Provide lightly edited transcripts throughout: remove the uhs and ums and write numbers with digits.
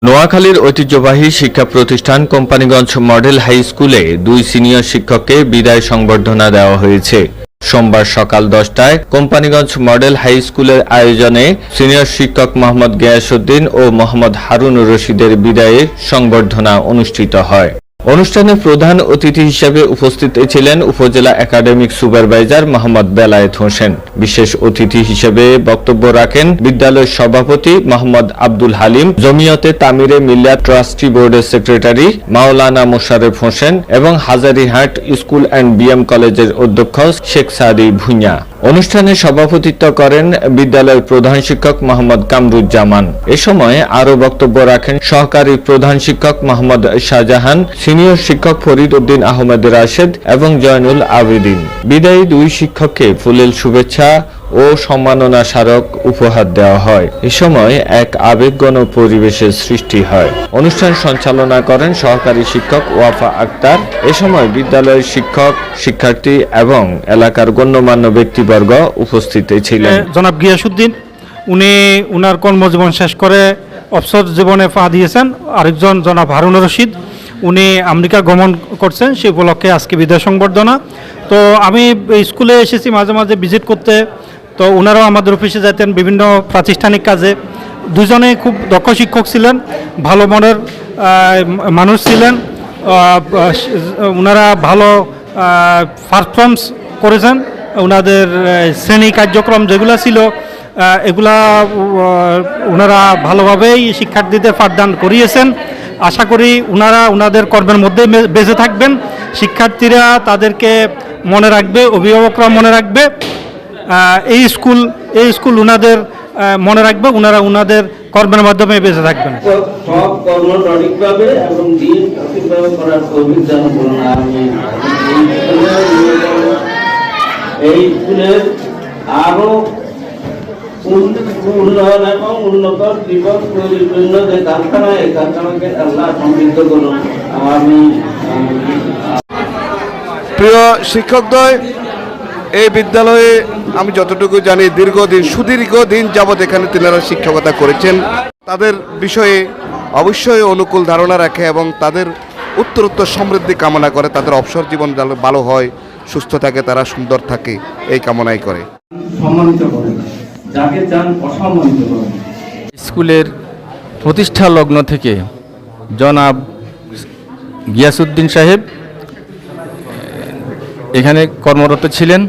নোয়াখালীর ঐতিহ্যবাহী শিক্ষা প্রতিষ্ঠান কোম্পানিগঞ্জ মডেল হাই স্কুলে 2 সিনিয়র শিক্ষককে বিদায় সংবর্ধনা দেওয়া হয়েছে। সোমবার সকাল 10টায় কোম্পানিগঞ্জ মডেল হাই স্কুলের আয়োজনে সিনিয়র শিক্ষক মোহাম্মদ গিয়াসউদ্দিন ও মোহাম্মদ হারুনুর রশিদের বিদায়ে সংবর্ধনা অনুষ্ঠিত হয়। অনুষ্ঠানে প্রধান অতিথি হিসেবে উপস্থিত ছিলেন উপজেলা একাডেমিক সুপারভাইজার মোহাম্মদ বেলায়েত হোসেন। বিশেষ অতিথি হিসেবে বক্তব্য রাখেন বিদ্যালয়ের সভাপতি মোহাম্মদ আব্দুল হালিম, জমিয়তে তামিরে মিল্লাত ট্রাস্টি বোর্ডের সেক্রেটারি মাওলানা মোশাররফ হোসেন এবং হাজারীহাট স্কুল অ্যান্ড বিএম কলেজের অধ্যক্ষ শেখ সাদি ভুঁইয়া। অনুষ্ঠানে সভাপতিত্ব করেন বিদ্যালয়ের প্রধান শিক্ষক মোহাম্মদ কামরুজ্জামান। এ সময় আরও বক্তব্য রাখেন সহকারী প্রধান শিক্ষক মোহাম্মদ শাহজাহান, সিনিয়র শিক্ষক ফরিদ উদ্দিন আহমেদ রাশেদ এবং জয়নুল আবেদিন। বিদায়ী 2 শিক্ষককে ফুলেল শুভেচ্ছা ও সম্মাননা স্মারক উপহার দেওয়া হয়। এ সময় এক আবেগঘন পরিবেশের সৃষ্টি হয়। অনুষ্ঠান সঞ্চালনা করেন সহকারী শিক্ষক ওয়াফা আক্তার। এ সময় বিদ্যালয়ের শিক্ষক, শিক্ষার্থী এবং এলাকার গণ্যমান্য ব্যক্তিবর্গ উপস্থিত ছিলেন। জনাব গিয়াসউদ্দিন উনি উনার কর্মজীবন শেষ করে অবসর জীবনে পা দিয়েছেন। আরেকজন জনাব হারুনুর রশিদ, উনি আমেরিকা গমন করছেন, সে উপলক্ষে আজকে বিদায় সংবর্ধনা। তো আমি স্কুলে এসেছি মাঝে মাঝে ভিজিট করতে, তো ওনারাও আমাদের অফিসে যেতেন বিভিন্ন প্রাতিষ্ঠানিক কাজে। দুজনেই খুব দক্ষ শিক্ষক ছিলেন, ভালো মনের মানুষ ছিলেন। ওনারা ভালো পারফর্মস করেছেন। ওনাদের শ্রেণী কার্যক্রম যেগুলো ছিল এগুলা ওনারা ভালোভাবেই শিক্ষার্থীদের পাঠদান করিয়েছেন। আশা করি ওনারা ওনাদের কর্মের মধ্যে বেঁচে থাকবেন। শিক্ষার্থীরা তাদেরকে মনে রাখবে, অভিভাবকরা মনে রাখবে। এই স্কুল ওনাদের মনে রাখবে, ওনারা ওনাদের কর্মের মাধ্যমে বেঁচে থাকবেন। সব কর্ম সঠিকভাবে এবং দিন সঠিকভাবে করার তৌফিক দান করুন। আমি এই স্কুলের আরো উন্নয়ন এবং উন্নত জীবন তৈরির জন্য যে কারখানা, এই কারখানাকে আল্লাহ সমৃদ্ধ করুন। আমি প্রিয় শিক্ষকদ্বয়, এই বিদ্যালয়ে আমি যতটুকু জানি সুদীর্ঘ দিন যাবৎ এখানে তিনারা শিক্ষকতা করেছেন। তাদের বিষয়ে অবশ্যই অনুকূল ধারণা রাখে এবং তাদের উত্তরোত্তর সমৃদ্ধি কামনা করে, তাদের অবসর জীবন ভালো হয়, সুস্থ থাকে, তারা সুন্দর থাকে, এই কামনাই করে। সম্মানিত করেন, যাকে চান অসম্মানিত করেন। স্কুলের প্রতিষ্ঠা লগ্ন থেকে জনাব গিয়াসউদ্দিন সাহেব এখানে কর্মরত ছিলেন।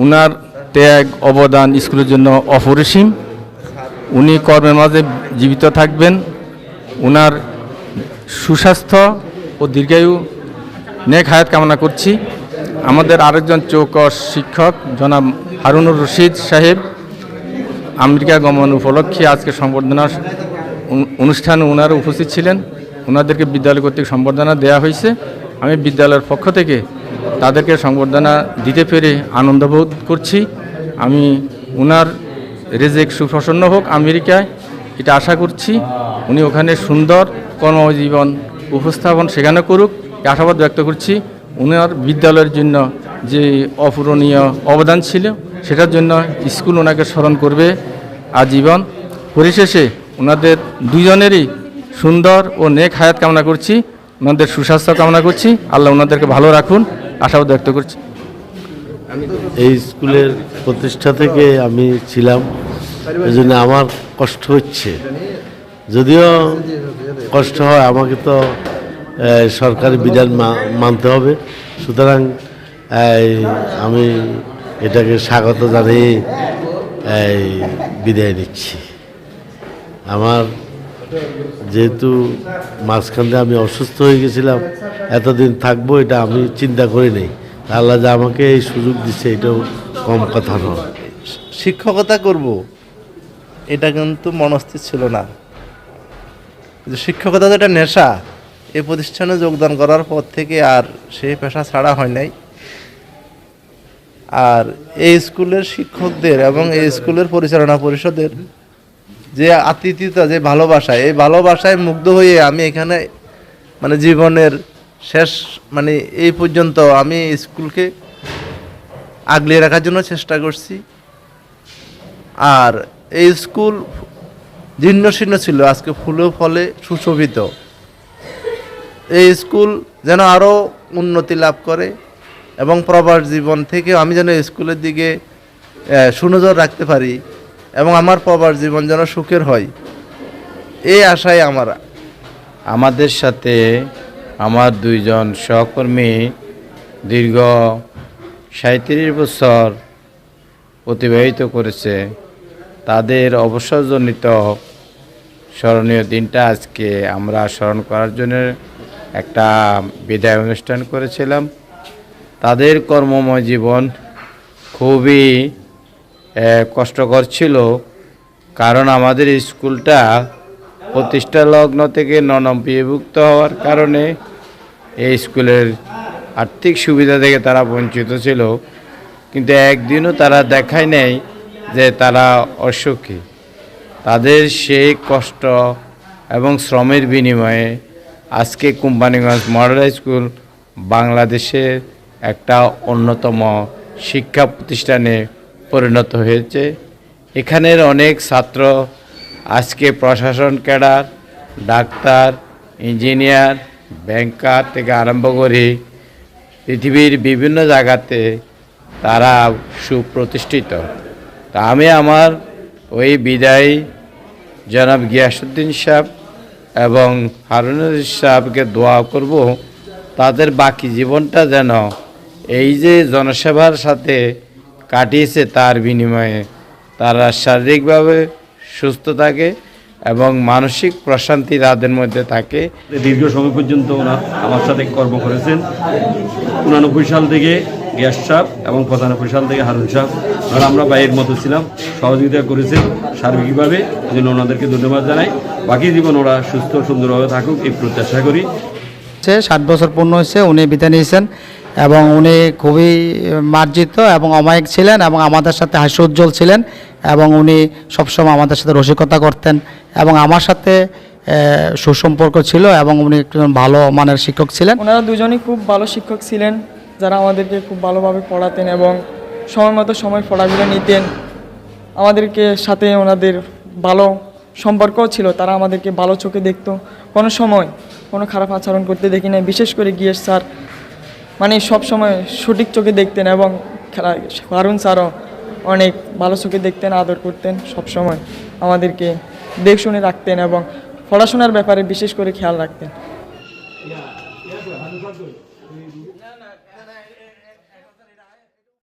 উনার ত্যাগ অবদান স্কুলের জন্য অপরিসীম। উনি কর্মের মাঝে জীবিত থাকবেন। উনার সুস্বাস্থ্য ও দীর্ঘায়ু নেক হায়াত কামনা করছি। আমাদের আরেকজন চৌকস শিক্ষক জনাব হারুনুর রশিদ সাহেব আমেরিকা গমন উপলক্ষে আজকে সংবর্ধনা অনুষ্ঠানে ওনারা উপস্থিত ছিলেন। ওনাদেরকে বিদ্যালয় কর্তৃক সংবর্ধনা দেওয়া হয়েছে। আমি বিদ্যালয়ের পক্ষ থেকে তাদেরকে সংবর্ধনা দিতে পেরে আনন্দ বোধ করছি। আমি ওনার রেজেক সুপ্রসন্ন হোক আমেরিকায়, এটা আশা করছি। উনি ওখানে সুন্দর কর্মজীবন উপস্থাপন সেখানে করুক, আশাবাদ ব্যক্ত করছি। ওনার বিদ্যালয়ের জন্য যে অপূরণীয় অবদান ছিল সেটার জন্য স্কুল ওনাকে স্মরণ করবে আজীবন। পরিশেষে ওনাদের দুজনেরই সুন্দর ও নেক হায়াত কামনা করছি, ওনাদের সুস্বাস্থ্য কামনা করছি। আল্লাহ ওনাদেরকে ভালো রাখুন, আশাবাদ ব্যক্ত করছি। এই স্কুলের প্রতিষ্ঠা থেকে আমি ছিলাম, এই জন্য আমার কষ্ট হচ্ছে। যদিও কষ্ট হয়, আমাকে তো সরকারি বিধান মানতে হবে। সুতরাং আমি এটাকে স্বাগত জানিয়ে বিদায় নিচ্ছি। আমার যেহেতু মাঝখান দিয়ে আমি অসুস্থ হয়ে গেছিলাম, এতদিন থাকবো এটা আমি চিন্তা করি নাই। আল্লাহ যে আমাকে এই সুযোগ দিচ্ছে, এটাও কম কথা নয়। শিক্ষকতা করব এটা কিন্তু মনস্থির ছিল না। শিক্ষকতা তো একটা নেশা। এই প্রতিষ্ঠানে যোগদান করার পর থেকে আর সেই পেশা ছাড়া হয় নাই। আর এই স্কুলের শিক্ষকদের এবং এই স্কুলের পরিচালনা পরিষদের যে আতিথ্যতা, যে ভালোবাসা, এই ভালোবাসায় মুগ্ধ হয়ে আমি এখানে জীবনের শেষ এই পর্যন্ত আমি স্কুলকে আগলে রাখার জন্য চেষ্টা করছি। আর এই স্কুল জীর্ণ শীর্ণ ছিল, আজকে ফুলে ফলে সুশোভিত। এই স্কুল যেন আরও উন্নতি লাভ করে এবং প্রবাস জীবন থেকে আমি যেন স্কুলের দিকে সুনজর রাখতে পারি এবং আমার প্রবাস জীবন যেন সুখের হয়, এই আশায় আমার। আমাদের সাথে আমার দুইজন সহকর্মী দীর্ঘ 37 বছর অতিবাহিত করেছে। তাদের অবসরজনিত স্মরণীয় দিনটা আজকে আমরা স্মরণ করার জন্য একটা বিদায় অনুষ্ঠান করেছিলাম। তাদের কর্মময় জীবন খুবই কষ্টকর ছিল, কারণ আমাদের স্কুলটা প্রতিষ্ঠা লগ্ন থেকে ননম্পিভুক্ত হওয়ার কারণে এই স্কুলের আর্থিক সুবিধা থেকে তারা বঞ্চিত ছিল, কিন্তু একদিনও তারা দেখায় নেই যে তারা অসুখী। তাদের সেই কষ্ট এবং শ্রমের বিনিময়ে আজকে কোম্পানিগঞ্জ মডেল হাই স্কুল বাংলাদেশের একটা অন্যতম শিক্ষা প্রতিষ্ঠানে পরিণত হয়েছে। এখানের অনেক ছাত্র আজকে প্রশাসন ক্যাডার, ডাক্তার, ইঞ্জিনিয়ার, ব্যাংকার থেকে আরম্ভ করে পৃথিবীর বিভিন্ন জায়গাতে তারা সুপ্রতিষ্ঠিত। তা আমি আমার ওই বিদায় জনাব গিয়াসউদ্দিন সাহেব এবং হারুনুর সাহেবকে দোয়া করব, তাদের বাকি জীবনটা যেন এই যে জনসেবার সাথে কাটিয়েছে তার বিনিময়ে তারা শারীরিকভাবে সুস্থ থাকে এবং মানসিক প্রশান্তি তাদের মধ্যে থাকে। দীর্ঘ সময় পর্যন্ত ওনার আমার সাথে কর্ম করেছেন। 89 সাল থেকে গ্যাস সাহেব এবং 95 সাল থেকে হারুন সাহেব, আর আমরা ভাইয়ের মতো ছিলাম, সহযোগিতা করেছেন সার্বিকভাবে। এই জন্য ওনাদেরকে ধন্যবাদ জানাই। বাকি জীবন ওরা সুস্থ সুন্দরভাবে থাকুক এই প্রত্যাশা করি। 60 বছর পূর্ণ হয়েছে, উনি বিদায় নিয়েছেন এবং উনি খুবই মার্জিত এবং অমায়িক ছিলেন এবং আমাদের সাথে হাস্যোজ্জ্বল ছিলেন এবং উনি সবসময় আমাদের সাথে রসিকতা করতেন এবং আমার সাথে সুসম্পর্ক ছিল এবং উনি একজন ভালো মানের শিক্ষক ছিলেন। ওনারা দুজনই খুব ভালো শিক্ষক ছিলেন, যারা আমাদেরকে খুব ভালোভাবে পড়াতেন এবং সময় মতো সময় পড়াগুলো নিতেন। আমাদেরকে সাথে ওনাদের ভালো সম্পর্কও ছিল, তারা আমাদেরকে ভালো চোখে দেখতো, কোনো সময় কোনো খারাপ আচরণ করতে দেখি নাই। বিশেষ করে গিয়েস স্যার মানে সব সময় সঠিক চোখে দেখতেন এবং হারুন স্যারও অনেক ভালো চোখে দেখতেন, আদর করতেন, সব সময় আমাদেরকে দেখ শুনে রাখতেন এবং পড়াশোনার ব্যাপারে বিশেষ করে খেয়াল রাখতেন।